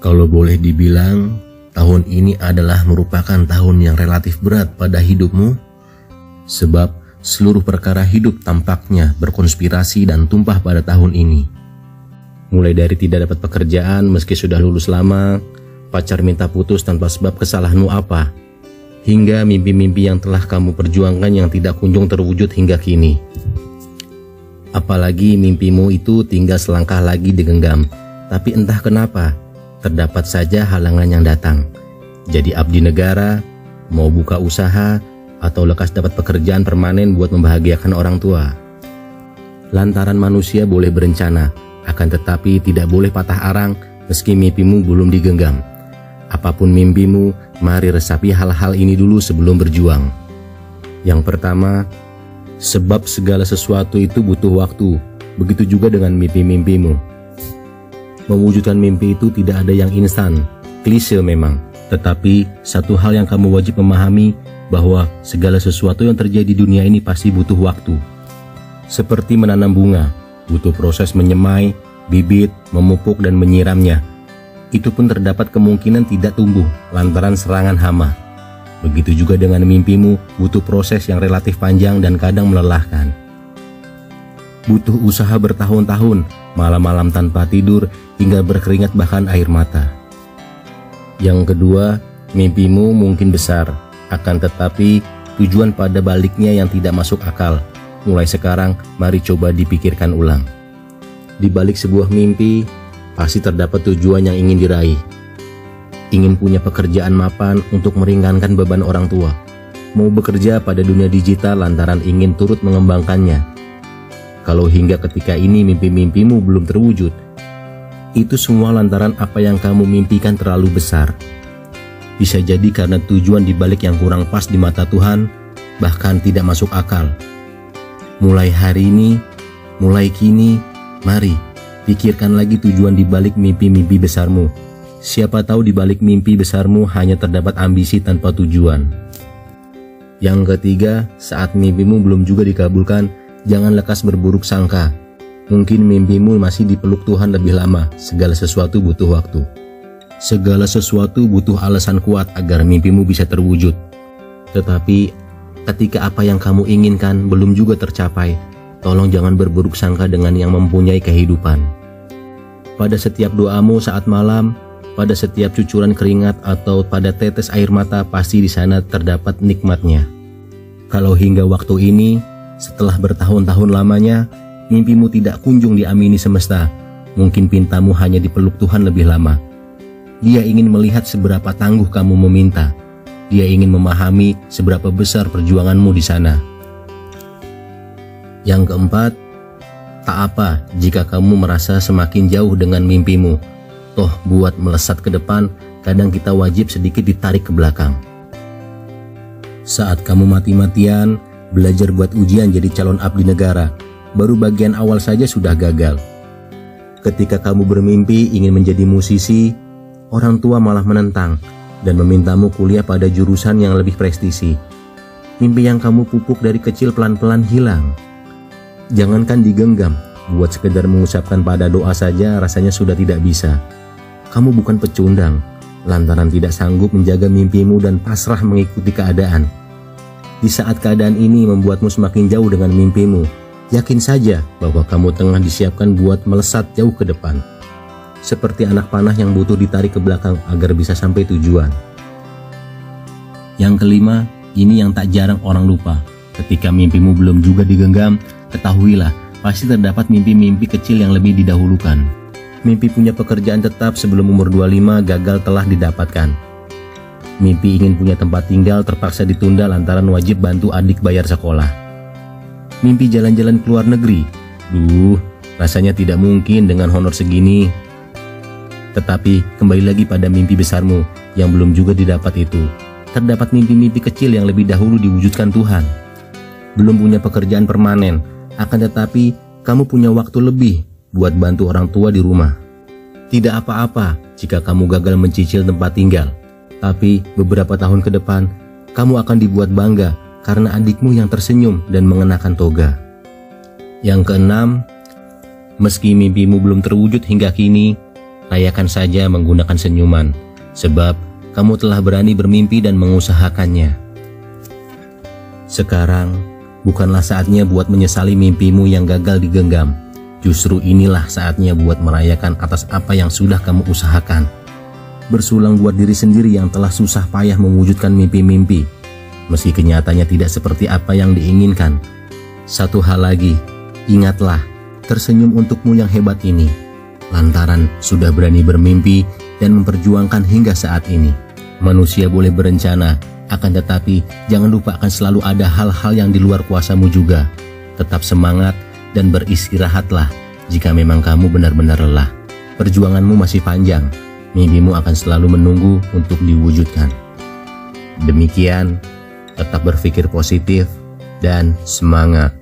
Kalau boleh dibilang, tahun ini adalah merupakan tahun yang relatif berat pada hidupmu, sebab seluruh perkara hidup tampaknya berkonspirasi dan tumpah pada tahun ini. Mulai dari tidak dapat pekerjaan meski sudah lulus lama, pacar minta putus tanpa sebab kesalahanmu apa, hingga mimpi-mimpi yang telah kamu perjuangkan yang tidak kunjung terwujud hingga kini. Apalagi mimpimu itu tinggal selangkah lagi digenggam, tapi entah kenapa, terdapat saja halangan yang datang. Jadi abdi negara, mau buka usaha, atau lekas dapat pekerjaan permanen buat membahagiakan orang tua. Lantaran manusia boleh berencana, akan tetapi tidak boleh patah arang meski mimpimu belum digenggam. Apapun mimpimu, mari resapi hal-hal ini dulu sebelum berjuang. Yang pertama, sebab segala sesuatu itu butuh waktu, begitu juga dengan mimpi-mimpimu. Mewujudkan mimpi itu tidak ada yang instan, klise memang. Tetapi satu hal yang kamu wajib memahami, bahwa segala sesuatu yang terjadi di dunia ini pasti butuh waktu. Seperti menanam bunga, butuh proses menyemai, bibit, memupuk dan menyiramnya. Itu pun terdapat kemungkinan tidak tumbuh lantaran serangan hama. Begitu juga dengan mimpimu, butuh proses yang relatif panjang dan kadang melelahkan. Butuh usaha bertahun-tahun, malam-malam tanpa tidur, hingga berkeringat bahkan air mata. Yang kedua, mimpimu mungkin besar, akan tetapi tujuan pada baliknya yang tidak masuk akal. Mulai sekarang, mari coba dipikirkan ulang. Di balik sebuah mimpi, pasti terdapat tujuan yang ingin diraih. Ingin punya pekerjaan mapan untuk meringankan beban orang tua. Mau bekerja pada dunia digital lantaran ingin turut mengembangkannya. Kalau hingga ketika ini mimpi-mimpimu belum terwujud, itu semua lantaran apa yang kamu mimpikan terlalu besar. Bisa jadi karena tujuan dibalik yang kurang pas di mata Tuhan, bahkan tidak masuk akal. Mulai hari ini, mulai kini, mari pikirkan lagi tujuan dibalik mimpi-mimpi besarmu. Siapa tahu dibalik mimpi besarmu hanya terdapat ambisi tanpa tujuan. Yang ketiga, saat mimpimu belum juga dikabulkan, jangan lekas berburuk sangka. Mungkin mimpimu masih dipeluk Tuhan lebih lama. Segala sesuatu butuh waktu. Segala sesuatu butuh alasan kuat agar mimpimu bisa terwujud. Tetapi ketika apa yang kamu inginkan belum juga tercapai, tolong jangan berburuk sangka dengan yang mempunyai kehidupan. Pada setiap doamu saat malam, pada setiap cucuran keringat atau pada tetes air mata, pasti di sana terdapat nikmatnya. Kalau hingga waktu ini, setelah bertahun-tahun lamanya, mimpimu tidak kunjung diamini semesta, mungkin pintamu hanya dipeluk Tuhan lebih lama. Dia ingin melihat seberapa tangguh kamu meminta. Dia ingin memahami seberapa besar perjuanganmu di sana. Yang keempat, tak apa jika kamu merasa semakin jauh dengan mimpimu. Toh buat melesat ke depan, kadang kita wajib sedikit ditarik ke belakang. Saat kamu mati-matian belajar buat ujian jadi calon abdi negara, baru bagian awal saja sudah gagal. Ketika kamu bermimpi ingin menjadi musisi, orang tua malah menentang dan memintamu kuliah pada jurusan yang lebih prestisi. Mimpi yang kamu pupuk dari kecil pelan-pelan hilang. Jangankan digenggam, buat sekedar mengucapkan pada doa saja rasanya sudah tidak bisa. Kamu bukan pecundang, lantaran tidak sanggup menjaga mimpimu dan pasrah mengikuti keadaan. Di saat keadaan ini membuatmu semakin jauh dengan mimpimu, yakin saja bahwa kamu tengah disiapkan buat melesat jauh ke depan. Seperti anak panah yang butuh ditarik ke belakang agar bisa sampai tujuan. Yang kelima, ini yang tak jarang orang lupa. Ketika mimpimu belum juga digenggam, ketahuilah pasti terdapat mimpi-mimpi kecil yang lebih didahulukan. Mimpi punya pekerjaan tetap sebelum umur 25 gagal telah didapatkan. Mimpi ingin punya tempat tinggal terpaksa ditunda lantaran wajib bantu adik bayar sekolah. Mimpi jalan-jalan ke luar negeri, rasanya tidak mungkin dengan honor segini. Tetapi kembali lagi pada mimpi besarmu yang belum juga didapat itu. Terdapat mimpi-mimpi kecil yang lebih dahulu diwujudkan Tuhan. Belum punya pekerjaan permanen, akan tetapi kamu punya waktu lebih buat bantu orang tua di rumah. Tidak apa-apa jika kamu gagal mencicil tempat tinggal, tapi beberapa tahun ke depan kamu akan dibuat bangga karena adikmu yang tersenyum dan mengenakan toga. Yang keenam, meski mimpimu belum terwujud hingga kini, rayakan saja menggunakan senyuman, sebab kamu telah berani bermimpi dan mengusahakannya. Sekarang bukanlah saatnya buat menyesali mimpimu yang gagal digenggam. Justru inilah saatnya buat merayakan atas apa yang sudah kamu usahakan. Bersulang buat diri sendiri yang telah susah payah mewujudkan mimpi-mimpi, meski kenyataannya tidak seperti apa yang diinginkan. Satu hal lagi, ingatlah, tersenyum untukmu yang hebat ini, lantaran sudah berani bermimpi dan memperjuangkan hingga saat ini. Manusia boleh berencana, akan tetapi jangan lupa akan selalu ada hal-hal yang di luar kuasamu juga. Tetap semangat dan beristirahatlah jika memang kamu benar-benar lelah. Perjuanganmu masih panjang, mimpimu akan selalu menunggu untuk diwujudkan. Demikian, tetap berpikir positif dan semangat.